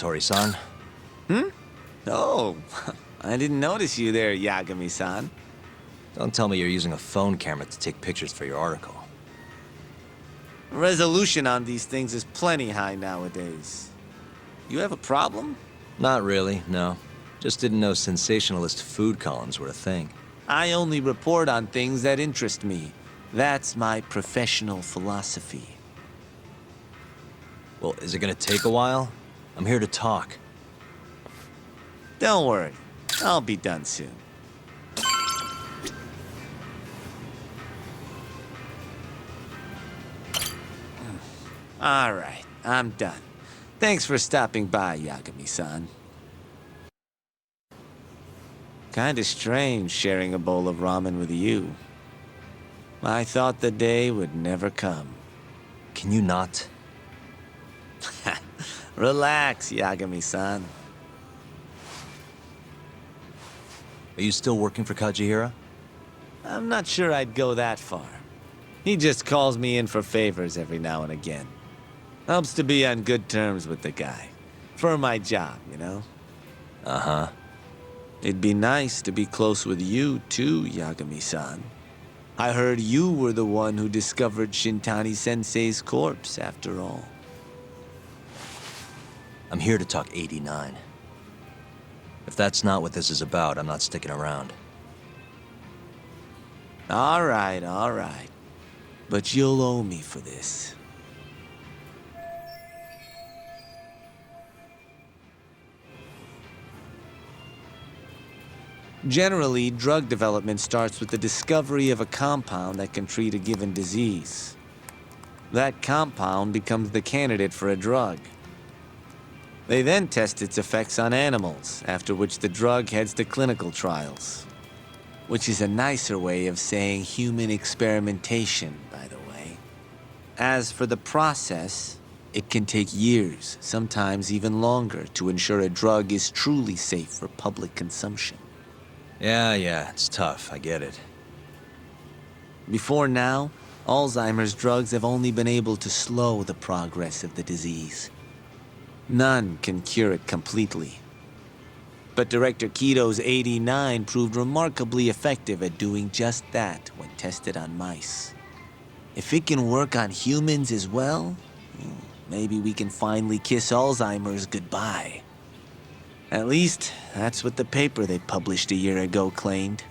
laboratory-san. Oh, I didn't notice you there, Yagami-san. Don't tell me you're using a phone camera to take pictures for your article. Resolution on these things is plenty high nowadays. You have a problem? Not really, no. Just didn't know sensationalist food columns were a thing. I only report on things that interest me. That's my professional philosophy. Well, is it gonna take a while? I'm here to talk. Don't worry, I'll be done soon. All right, I'm done. Thanks for stopping by, Yagami-san. Kinda strange sharing a bowl of ramen with you. I thought the day would never come. Can you not? Relax, Yagami-san. Are you still working for Kajihira? I'm not sure I'd go that far. He just calls me in for favors every now and again. Helps to be on good terms with the guy. For my job, you know? Uh-huh. It'd be nice to be close with you, too, Yagami-san. I heard you were the one who discovered Shintani-sensei's corpse, after all. I'm here to talk 89. If that's not what this is about, I'm not sticking around. All right, all right. But you'll owe me for this. Generally, drug development starts with the discovery of a compound that can treat a given disease. That compound becomes the candidate for a drug. They then test its effects on animals, after which the drug heads to clinical trials. Which is a nicer way of saying human experimentation, by the way. As for the process, it can take years, sometimes even longer, to ensure a drug is truly safe for public consumption. Yeah, it's tough, I get it. Before now, Alzheimer's drugs have only been able to slow the progress of the disease. None can cure it completely. But Director Kito's 89 proved remarkably effective at doing just that when tested on mice. If it can work on humans as well, maybe we can finally kiss Alzheimer's goodbye. At least, that's what the paper they published a year ago claimed.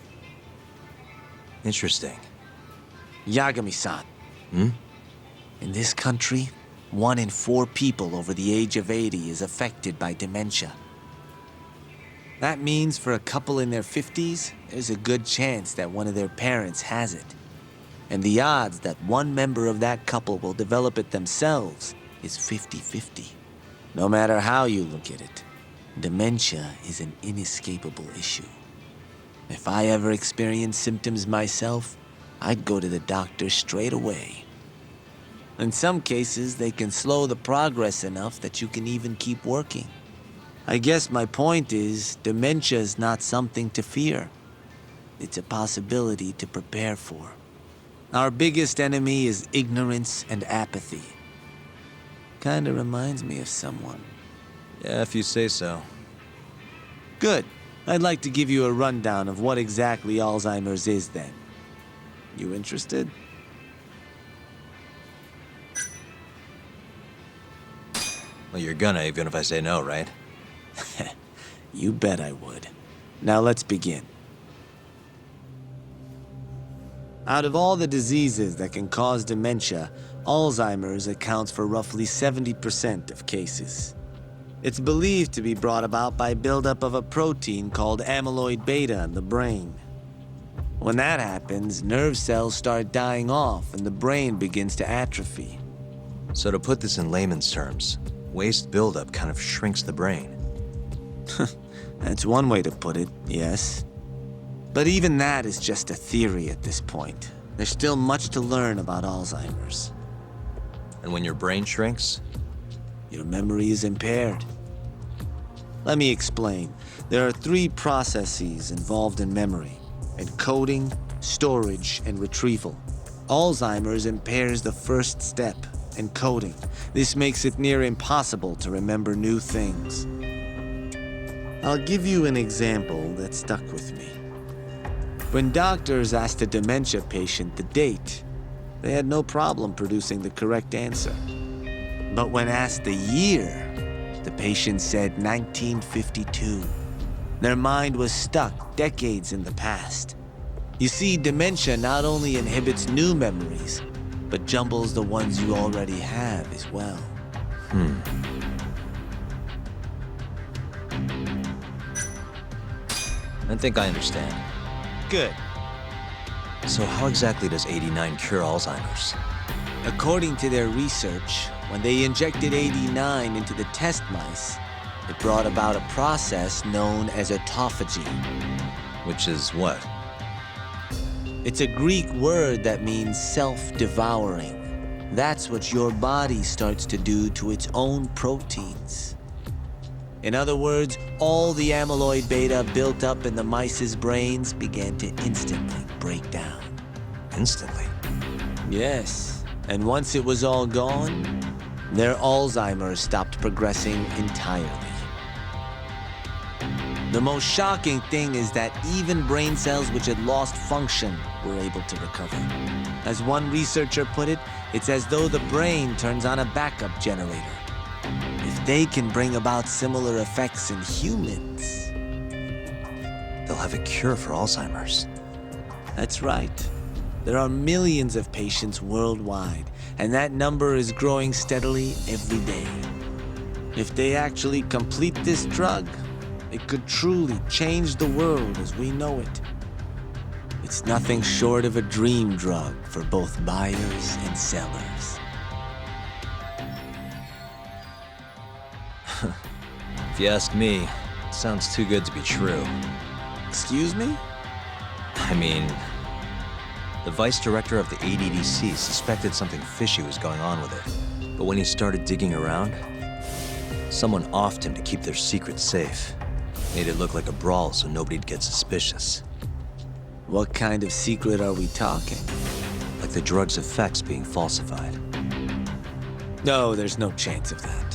Interesting. Yagami-san. Hmm? In this country, 1 in 4 people over the age of 80 is affected by dementia. That means for a couple in their 50s, there's a good chance that one of their parents has it. And the odds that one member of that couple will develop it themselves is 50-50. No matter how you look at it, dementia is an inescapable issue. If I ever experienced symptoms myself, I'd go to the doctor straight away. In some cases, they can slow the progress enough that you can even keep working. I guess my point is, dementia is not something to fear. It's a possibility to prepare for. Our biggest enemy is ignorance and apathy. Kinda reminds me of someone. Yeah, if you say so. Good. I'd like to give you a rundown of what exactly Alzheimer's is then. You interested? Well, you're gonna, even if I say no, right? You bet I would. Now let's begin. Out of all the diseases that can cause dementia, Alzheimer's accounts for roughly 70% of cases. It's believed to be brought about by buildup of a protein called amyloid beta in the brain. When that happens, nerve cells start dying off and the brain begins to atrophy. So to put this in layman's terms, waste buildup kind of shrinks the brain. That's one way to put it, yes. But even that is just a theory at this point. There's still much to learn about Alzheimer's. And when your brain shrinks? Your memory is impaired. Let me explain. There are 3 processes involved in memory: encoding, storage, and retrieval. Alzheimer's impairs the first step, and coding. This makes it near impossible to remember new things. I'll give you an example that stuck with me. When doctors asked a dementia patient the date, they had no problem producing the correct answer. But when asked the year, the patient said 1952. Their mind was stuck decades in the past. You see, dementia not only inhibits new memories, but jumbles the ones you already have as well. I think I understand. Good. So how exactly does 89 cure Alzheimer's? According to their research, when they injected 89 into the test mice, it brought about a process known as autophagy. Which is what? It's a Greek word that means self-devouring. That's what your body starts to do to its own proteins. In other words, all the amyloid beta built up in the mice's brains began to instantly break down. Instantly? Yes, and once it was all gone, their Alzheimer's stopped progressing entirely. The most shocking thing is that even brain cells which had lost function were able to recover. As one researcher put it, it's as though the brain turns on a backup generator. If they can bring about similar effects in humans... They'll have a cure for Alzheimer's. That's right. There are millions of patients worldwide, and that number is growing steadily every day. If they actually complete this drug, it could truly change the world as we know it. It's nothing short of a dream drug for both buyers and sellers. If you ask me, it sounds too good to be true. Excuse me? I mean, the vice director of the ADDC suspected something fishy was going on with it. But when he started digging around, someone offed him to keep their secret safe. Made it look like a brawl so nobody'd get suspicious. What kind of secret are we talking? Like the drug's effects being falsified. No, there's no chance of that.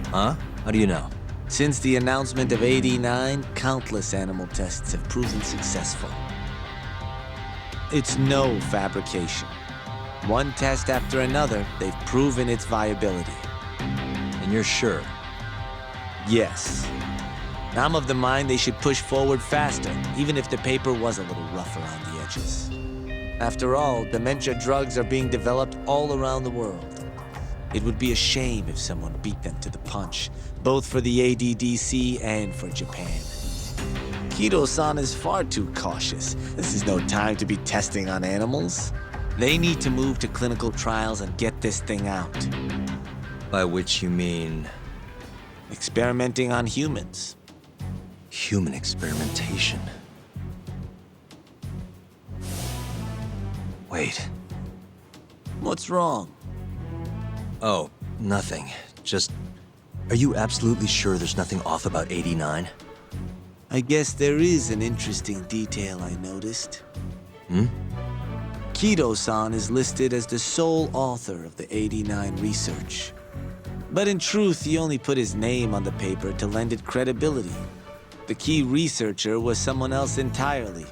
Huh? How do you know? Since the announcement of 89, countless animal tests have proven successful. It's no fabrication. One test after another, they've proven its viability. And you're sure? Yes. I'm of the mind they should push forward faster, even if the paper was a little rough around the edges. After all, dementia drugs are being developed all around the world. It would be a shame if someone beat them to the punch, both for the ADDC and for Japan. Kido-san is far too cautious. This is no time to be testing on animals. They need to move to clinical trials and get this thing out. By which you mean... Experimenting on humans. human experimentation. Wait. What's wrong? Oh, nothing. Just... Are you absolutely sure there's nothing off about 89? I guess there is an interesting detail I noticed. Kido-san is listed as the sole author of the 89 research. But in truth, he only put his name on the paper to lend it credibility. The key researcher was someone else entirely.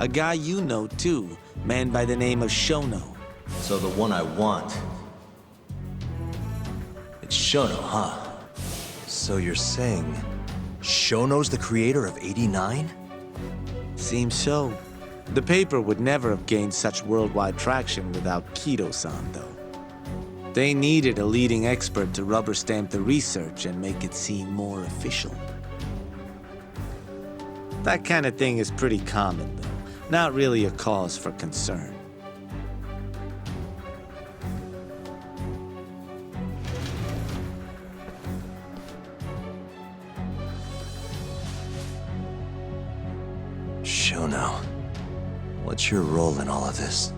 A guy you know too, man by the name of Shono. So the one I want... It's Shono, huh? So you're saying... Shono's the creator of 89? Seems so. The paper would never have gained such worldwide traction without Kido-san, though. They needed a leading expert to rubber stamp the research and make it seem more official. That kind of thing is pretty common, though. Not really a cause for concern. Shono, what's your role in all of this?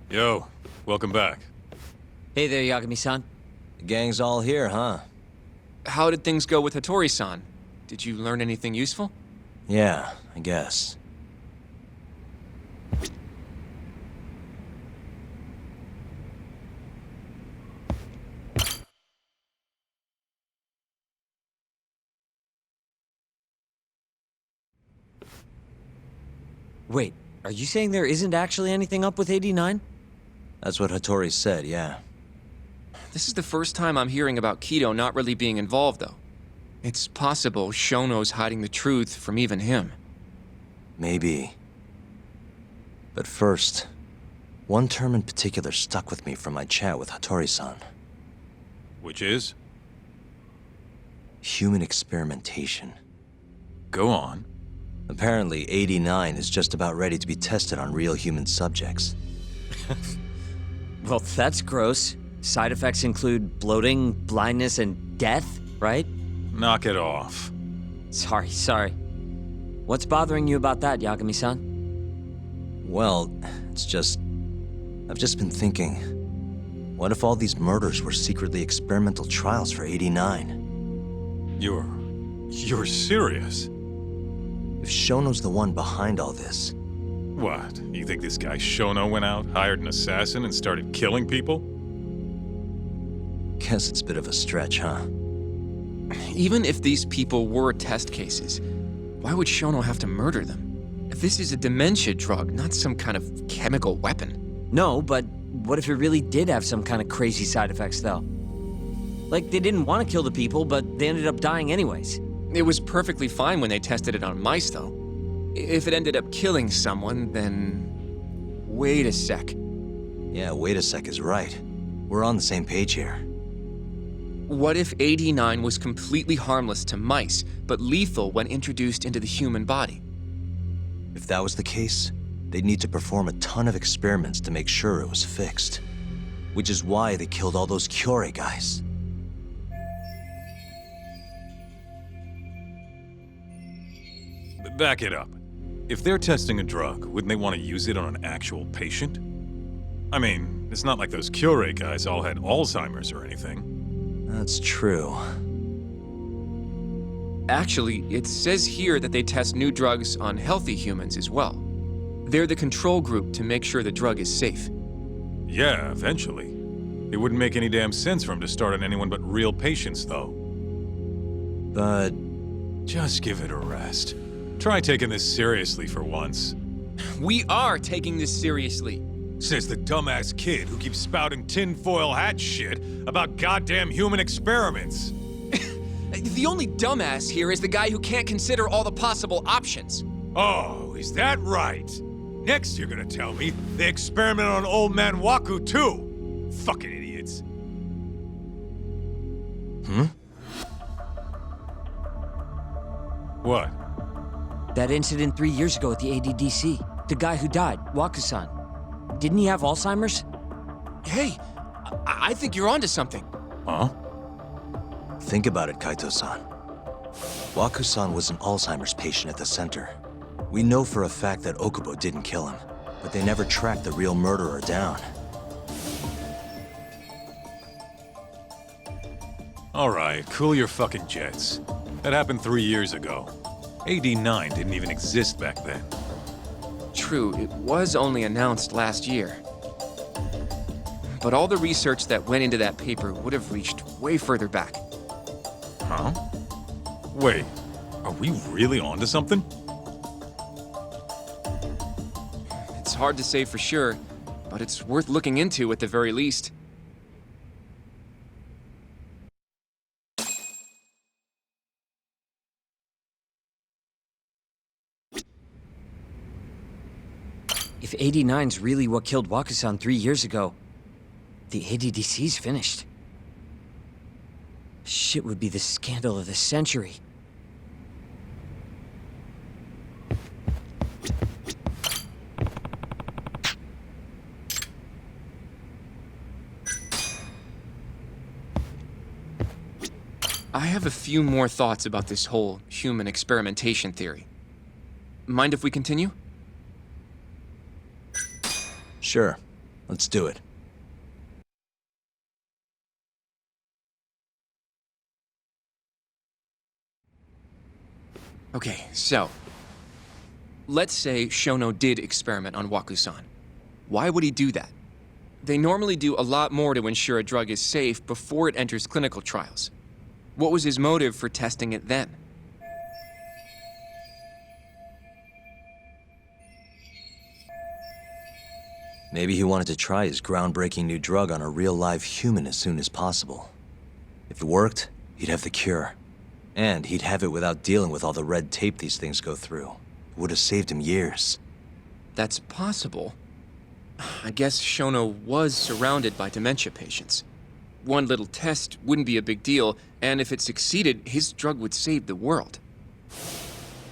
Yo, welcome back. Hey there, Yagami-san. The gang's all here, huh? How did things go with Hattori-san? Did you learn anything useful? Yeah, I guess. Wait, are you saying there isn't actually anything up with 89? That's what Hattori said, yeah. This is the first time I'm hearing about Kido not really being involved, though. It's possible Shono's hiding the truth from even him. Maybe. But first, one term in particular stuck with me from my chat with Hattori-san. Which is? Human experimentation. Go on. Apparently, 89 is just about ready to be tested on real human subjects. Well, that's gross. Side effects include bloating, blindness, and death, right? Knock it off. Sorry. What's bothering you about that, Yagami-san? Well, I've just been thinking, what if all these murders were secretly experimental trials for 89? You're serious? If Shono's the one behind all this, What? You think this guy Shono went out, hired an assassin, and started killing people? guess it's a bit of a stretch, huh? Even if these people were test cases, why would Shono have to murder them? If this is a dementia drug, not some kind of chemical weapon. No, but what if it really did have some kind of crazy side effects, though? Like, they didn't want to kill the people, but they ended up dying anyways. It was perfectly fine when they tested it on mice, though. If it ended up killing someone, then... Wait a sec. Yeah, wait a sec is right. We're on the same page here. What if 89 was completely harmless to mice, but lethal when introduced into the human body? If that was the case, they'd need to perform a ton of experiments to make sure it was fixed. Which is why they killed all those Kyorei guys. Back it up. If they're testing a drug, wouldn't they want to use it on an actual patient? I mean, it's not like those Kyorei guys all had Alzheimer's or anything. That's true. Actually, it says here that they test new drugs on healthy humans as well. They're the control group to make sure the drug is safe. Yeah, eventually. It wouldn't make any damn sense for him to start on anyone but real patients, though. But Just give it a rest. Try taking this seriously for once. We are taking this seriously. Says the dumbass kid who keeps spouting tinfoil hat shit about goddamn human experiments. The only dumbass here is the guy who can't consider all the possible options. Oh, is that right? Next you're gonna tell me they experiment on old man Waku too. Fucking idiots. What? That incident 3 years ago at the ADDC. The guy who died, Waku-san. Didn't he have Alzheimer's? Hey, I think you're onto something. Huh? think about it, Kaito-san. Waku-san was an Alzheimer's patient at the center. We know for a fact that Okubo didn't kill him, but they never tracked the real murderer down. All right, cool your fucking jets. That happened 3 years ago. AD9 didn't even exist back then. True, it was only announced last year. But all the research that went into that paper would have reached way further back. Huh? Wait, are we really onto something? It's hard to say for sure, but it's worth looking into at the very least. If 89's really what killed Waku-san 3 years ago, the ADDC's finished. Shit would be the scandal of the century. I have a few more thoughts about this whole human experimentation theory. Mind if we continue? Sure. Let's do it. Okay, so let's say Shono did experiment on Waku-san. Why would he do that? They normally do a lot more to ensure a drug is safe before it enters clinical trials. What was his motive for testing it then? Maybe he wanted to try his groundbreaking new drug on a real live human as soon as possible. If it worked, he'd have the cure. And he'd have it without dealing with all the red tape these things go through. It would have saved him years. That's possible. I guess Shono was surrounded by dementia patients. One little test wouldn't be a big deal, and if it succeeded, his drug would save the world.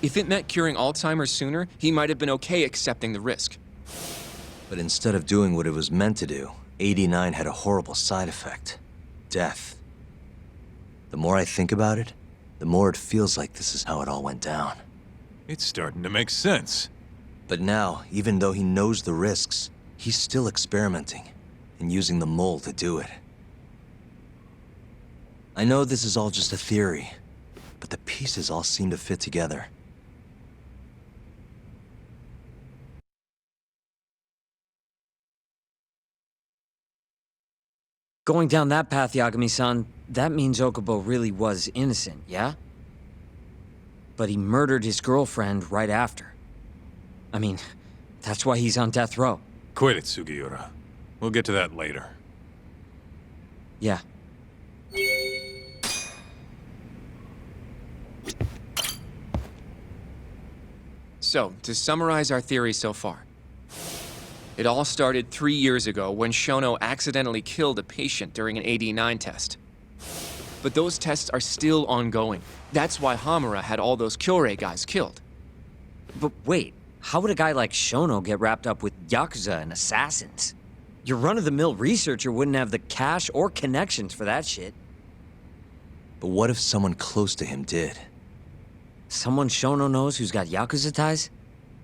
If it meant curing Alzheimer's sooner, he might have been okay accepting the risk. But instead of doing what it was meant to do, 89 had a horrible side effect. Death. The more I think about it, the more it feels like this is how it all went down. It's starting to make sense. But now, even though he knows the risks, he's still experimenting and using the mole to do it. I know this is all just a theory, but the pieces all seem to fit together. Going down that path, Yagami-san, that means Okubo really was innocent, yeah? But he murdered his girlfriend right after. I mean, that's why he's on death row. Quit it, Sugiura. We'll get to that later. Yeah. So, to summarize our theory so far. It all started 3 years ago when Shono accidentally killed a patient during an AD9 test. But those tests are still ongoing. That's why Hamura had all those Kyorei guys killed. But wait, how would a guy like Shono get wrapped up with Yakuza and assassins? Your run-of-the-mill researcher wouldn't have the cash or connections for that shit. But what if someone close to him did? Someone Shono knows who's got Yakuza ties?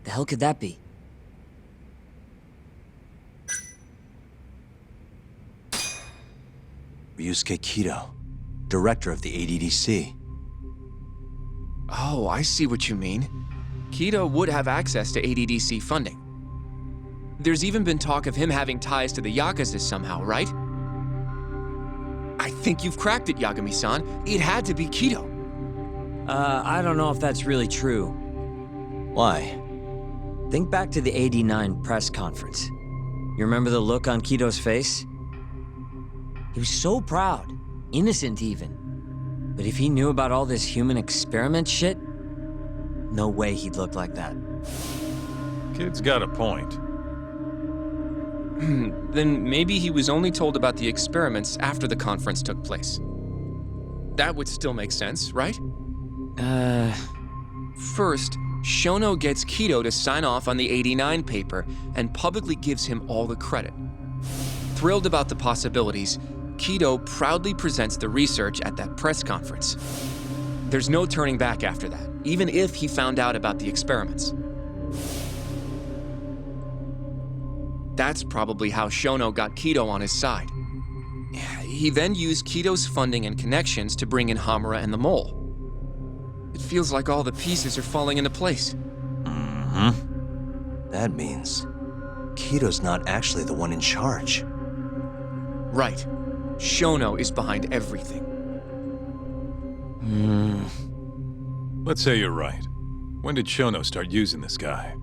The hell could that be? Ryusuke Kido, director of the ADDC. Oh, I see what you mean. Kido would have access to ADDC funding. There's even been talk of him having ties to the Yakuza somehow, right? I think you've cracked it, Yagami-san. It had to be Kido. I don't know if that's really true. Why? Think back to the 89 press conference. You remember the look on Kido's face? He was so proud, innocent even. But if he knew about all this human experiment shit, no way he'd look like that. Kid's got a point. Then maybe he was only told about the experiments after the conference took place. That would still make sense, right? First, Shono gets Kido to sign off on the 89 paper and publicly gives him all the credit. Thrilled about the possibilities, Kido proudly presents the research at that press conference. There's no turning back after that, even if he found out about the experiments. That's probably how Shono got Kido on his side. He then used Kido's funding and connections to bring in Hamura and the Mole. It feels like all the pieces are falling into place. That means Kido's not actually the one in charge. Right. Shono is behind everything. Let's say you're right. When did Shono start using this guy?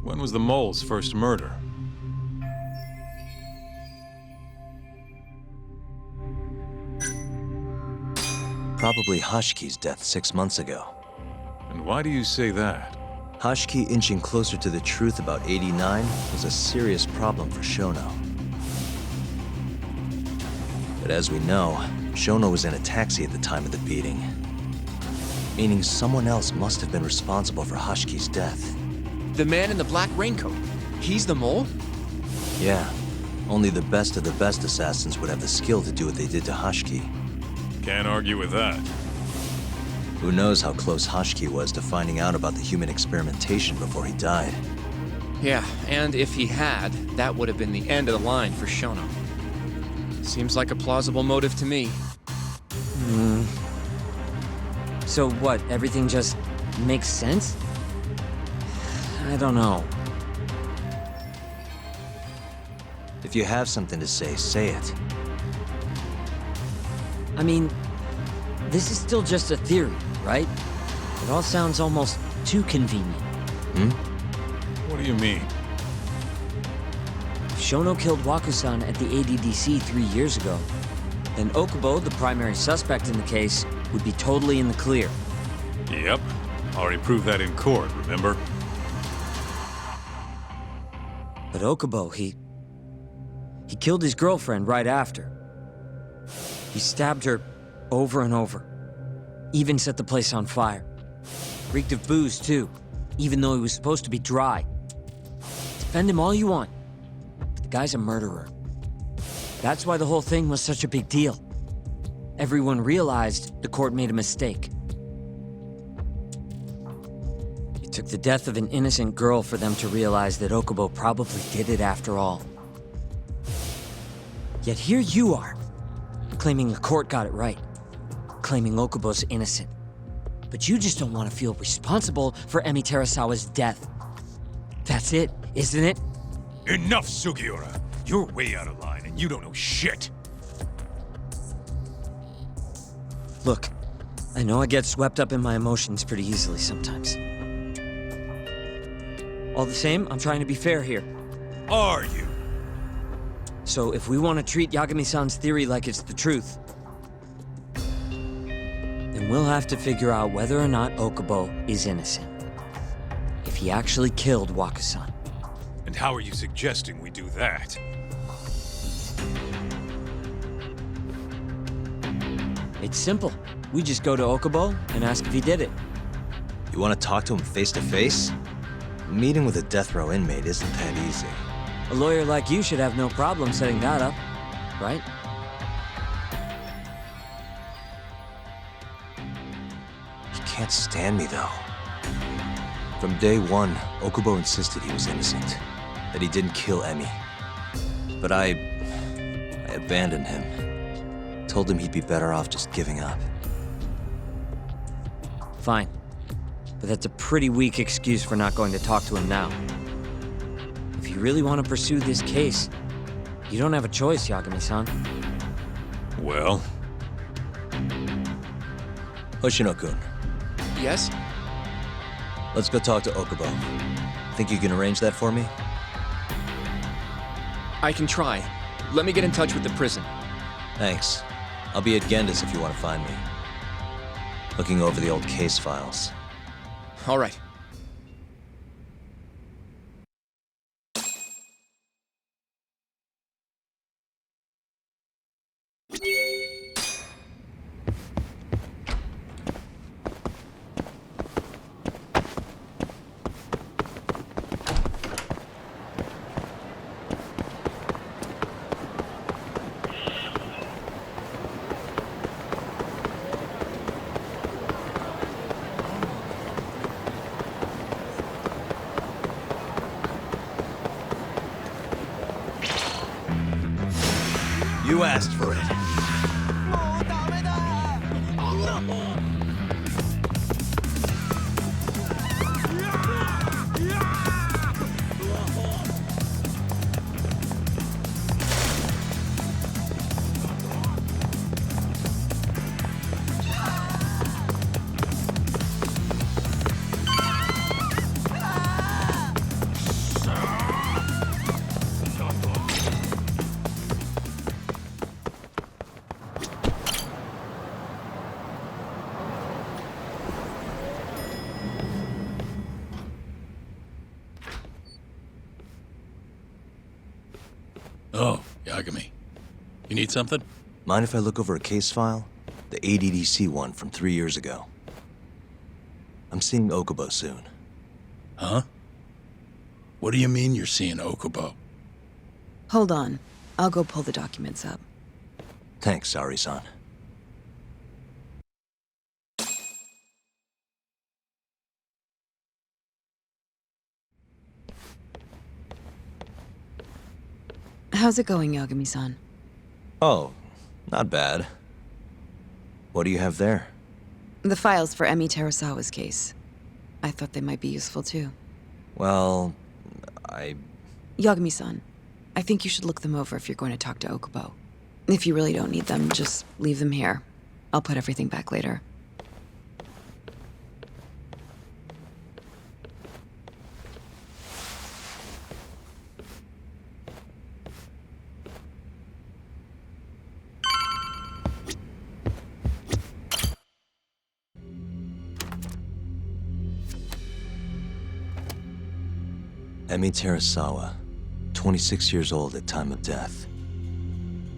When was the mole's first murder? Probably Hashki's death 6 months ago. And why do you say that? Hashki inching closer to the truth about 89 was a serious problem for Shono. But as we know, Shono was in a taxi at the time of the beating. Meaning someone else must have been responsible for Hashki's death. The man in the black raincoat. He's the mole? Yeah, only the best of the best assassins would have the skill to do what they did to Hashki. Can't argue with that. Who knows how close Hashki was to finding out about the human experimentation before he died. Yeah, and if he had, that would have been the end of the line for Shono. Seems like a plausible motive to me. So what, everything just makes sense? I don't know. If you have something to say it. I mean, this is still just a theory, right? It all sounds almost too convenient. What do you mean? If Shono killed Wakusan at the ADDC 3 years ago, then Okubo, the primary suspect in the case, would be totally in the clear. Yep. Already proved that in court, remember? But Okubo, he killed his girlfriend right after. He stabbed her over and over. Even set the place on fire. Reeked of booze, too, even though he was supposed to be dry. Defend him all you want, but the guy's a murderer. That's why the whole thing was such a big deal. Everyone realized the court made a mistake. It took the death of an innocent girl for them to realize that Okubo probably did it after all. Yet here you are, claiming the court got it right, claiming Okubo's innocent. But you just don't want to feel responsible for Emi Terasawa's death. That's it, isn't it? Enough, Sugiura! You're way out of line, and you don't know shit! Look, I know I get swept up in my emotions pretty easily sometimes. All the same, I'm trying to be fair here. Are you? So if we want to treat Yagami-san's theory like it's the truth, then we'll have to figure out whether or not Okubo is innocent. If he actually killed Wakusan. And how are you suggesting we do that? It's simple. We just go to Okubo and ask if he did it. You want to talk to him face to face? Meeting with a death row inmate isn't that easy. A lawyer like you should have no problem setting that up, right? He can't stand me, though. From day one, Okubo insisted he was innocent, that he didn't kill Emi. But I abandoned him. Told him he'd be better off just giving up. Fine. But that's a pretty weak excuse for not going to talk to him now. If you really want to pursue this case, you don't have a choice, Yagami-san. Well? Hoshino-kun, Yes? let's go talk to Okubo. Think you can arrange that for me? I can try. Let me get in touch with the prison. Thanks. I'll be at Gendis if you want to find me. Looking over the old case files. All right. You asked for it. Oh, Yagami. You need something? Mind if I look over a case file? The ADDC one from 3 years ago. I'm seeing Okubo soon. Huh? What do you mean you're seeing Okubo? Hold on. I'll go pull the documents up. Thanks, Sari-san. How's it going, Yagami-san? Oh, not bad. What do you have there? The files for Emi Terasawa's case. I thought they might be useful too. Well, Yagami-san, I think you should look them over if you're going to talk to Okubo. If you really don't need them, just leave them here. I'll put everything back later. Emi Terasawa, 26 years old at time of death.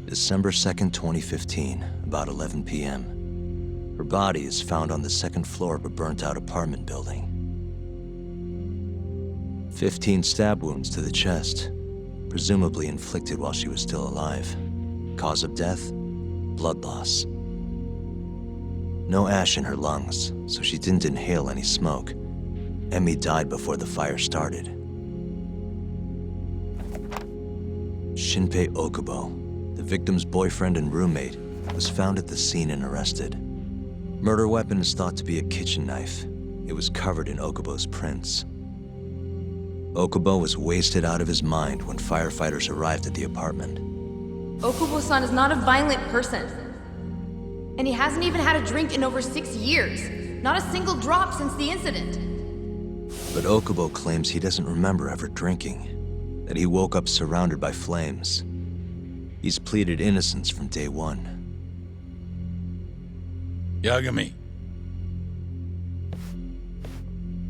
December 2nd, 2015, about 11 p.m. Her body is found on the second floor of a burnt-out apartment building. 15 stab wounds to the chest, presumably inflicted while she was still alive. Cause of death? Blood loss. No ash in her lungs, so she didn't inhale any smoke. Emi died before the fire started. Shinpei Okubo, the victim's boyfriend and roommate, was found at the scene and arrested. Murder weapon is thought to be a kitchen knife. It was covered in Okubo's prints. Okubo was wasted out of his mind when firefighters arrived at the apartment. Okubo-san is not a violent person. And he hasn't even had a drink in over 6 years. Not a single drop since the incident. But Okubo claims he doesn't remember ever drinking, that he woke up surrounded by flames. He's pleaded innocence from day one. Yagami.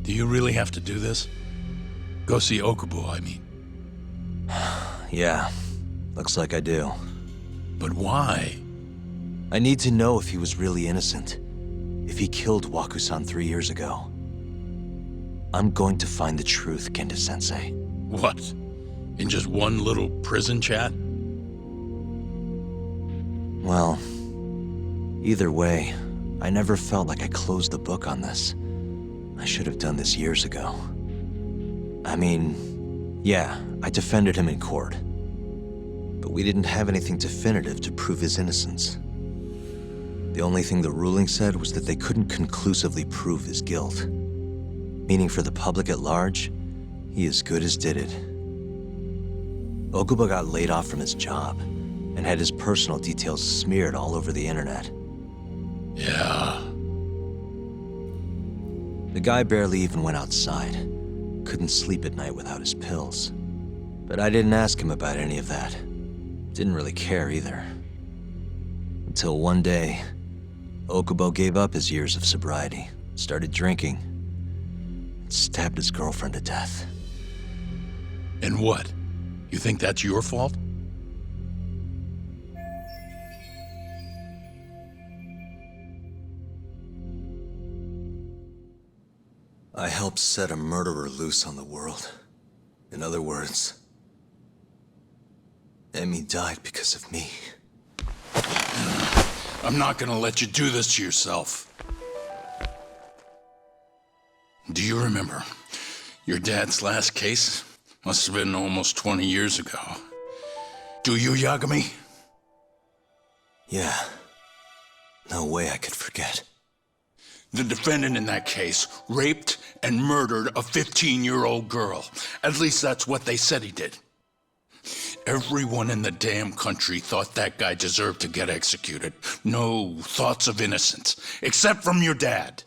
Do you really have to do this? Go see Okubo, I mean. Yeah, looks like I do. But why? I need to know if he was really innocent. If he killed Waku-san 3 years ago. I'm going to find the truth, Kenta-sensei. What? In just one little prison chat? Well, either way, I never felt like I closed the book on this. I should have done this years ago. I mean, yeah, I defended him in court. But we didn't have anything definitive to prove his innocence. The only thing the ruling said was that they couldn't conclusively prove his guilt. Meaning for the public at large, he as good as did it. Okubo got laid off from his job and had his personal details smeared all over the internet. Yeah. The guy barely even went outside. Couldn't sleep at night without his pills. But I didn't ask him about any of that. Didn't really care either. Until one day, Okubo gave up his years of sobriety, started drinking, and stabbed his girlfriend to death. And what? You think that's your fault? I helped set a murderer loose on the world. In other words, Emi died because of me. I'm not gonna let you do this to yourself. Do you remember your dad's last case? Must have been almost 20 years ago. Do you, Yagami? Yeah. No way I could forget. The defendant in that case raped and murdered a 15-year-old girl. At least that's what they said he did. Everyone in the damn country thought that guy deserved to get executed. No thoughts of innocence, except from your dad.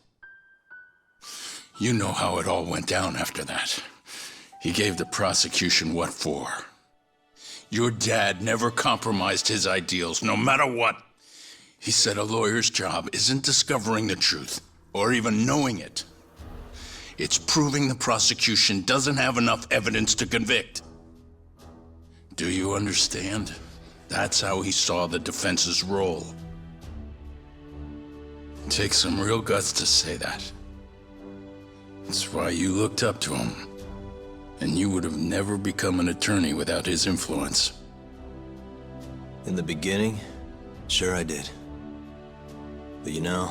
You know how it all went down after that. He gave the prosecution what for. Your dad never compromised his ideals, no matter what. He said a lawyer's job isn't discovering the truth, or even knowing it. It's proving the prosecution doesn't have enough evidence to convict. Do you understand? That's how he saw the defense's role. It takes some real guts to say that. That's why you looked up to him. And you would have never become an attorney without his influence. In the beginning, sure I did. But you know,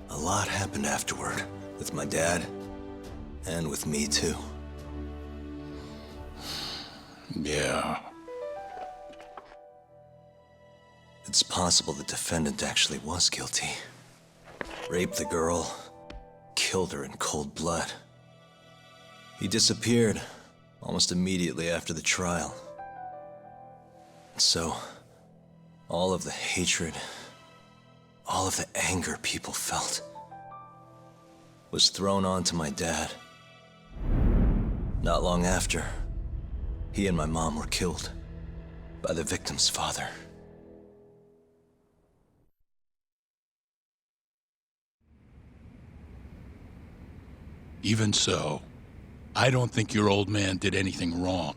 a lot happened afterward, with my dad, and with me too. Yeah. It's possible the defendant actually was guilty. Raped the girl, killed her in cold blood. He disappeared almost immediately after the trial. And so, all of the hatred, all of the anger people felt was thrown onto my dad. Not long after, he and my mom were killed by the victim's father. Even so, I don't think your old man did anything wrong.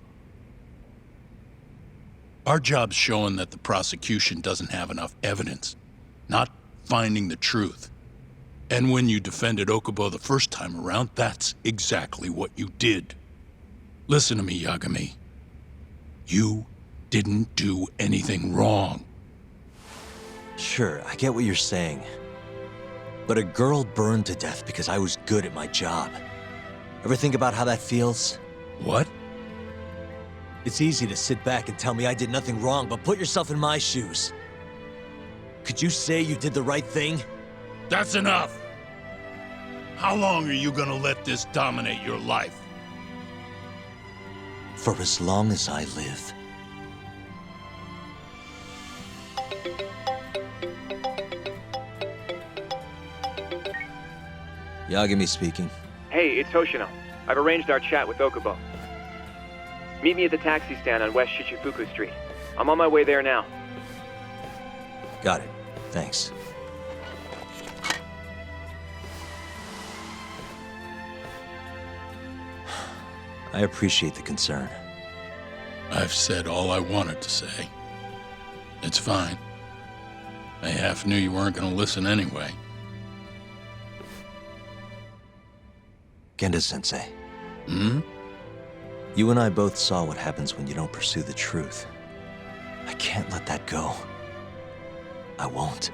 Our job's showing that the prosecution doesn't have enough evidence, not finding the truth. And when you defended Okubo the first time around, that's exactly what you did. Listen to me, Yagami. You didn't do anything wrong. Sure, I get what you're saying. But a girl burned to death because I was good at my job. Ever think about how that feels? What? It's easy to sit back and tell me I did nothing wrong, but put yourself in my shoes. Could you say you did the right thing? That's enough! How long are you gonna let this dominate your life? For as long as I live. Yagami speaking. Hey, it's Hoshino. I've arranged our chat with Okubo. Meet me at the taxi stand on West Shichifuku Street. I'm on my way there now. Got it. Thanks. I appreciate the concern. I've said all I wanted to say. It's fine. I half knew you weren't gonna listen anyway. Genda-sensei. Hmm? You and I both saw what happens when you don't pursue the truth. I can't let that go. I won't.